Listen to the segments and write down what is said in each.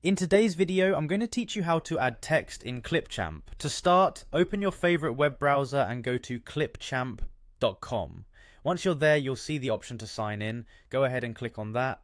In today's video, I'm going to teach you how to add text in Clipchamp. To start, open your favorite web browser and go to clipchamp.com. Once you're there, you'll see the option to sign in. Go ahead and click on that.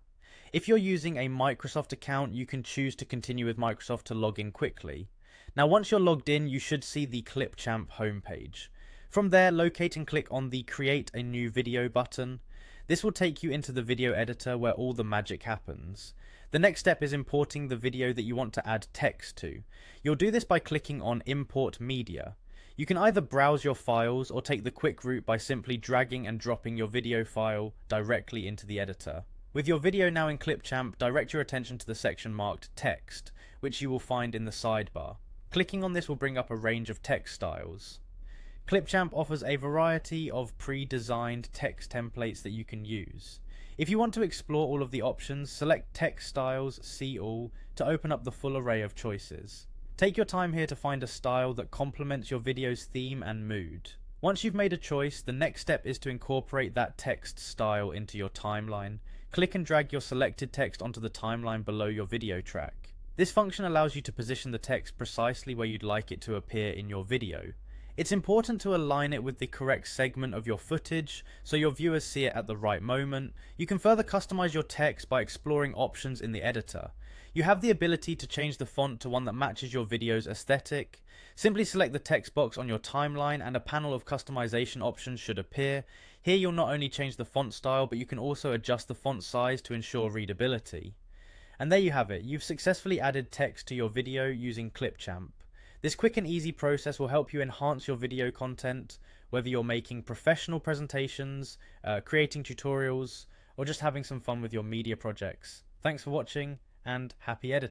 If you're using a Microsoft account, you can choose to continue with Microsoft to log in quickly. Now, once you're logged in, you should see the Clipchamp homepage. From there, locate and click on the Create a New Video button. This will take you into the video editor where all the magic happens. The next step is importing the video that you want to add text to. You'll do this by clicking on Import Media. You can either browse your files or take the quick route by simply dragging and dropping your video file directly into the editor. With your video now in Clipchamp, direct your attention to the section marked Text, which you will find in the sidebar. Clicking on this will bring up a range of text styles. Clipchamp offers a variety of pre-designed text templates that you can use. If you want to explore all of the options, select Text Styles, See All to open up the full array of choices. Take your time here to find a style that complements your video's theme and mood. Once you've made a choice, the next step is to incorporate that text style into your timeline. Click and drag your selected text onto the timeline below your video track. This function allows you to position the text precisely where you'd like it to appear in your video. It's important to align it with the correct segment of your footage so your viewers see it at the right moment. You can further customize your text by exploring options in the editor. You have the ability to change the font to one that matches your video's aesthetic. Simply select the text box on your timeline and a panel of customization options should appear. Here you'll not only change the font style, but you can also adjust the font size to ensure readability. And there you have it. You've successfully added text to your video using Clipchamp. This quick and easy process will help you enhance your video content, whether you're making professional presentations, creating tutorials, or just having some fun with your media projects. Thanks for watching and happy editing.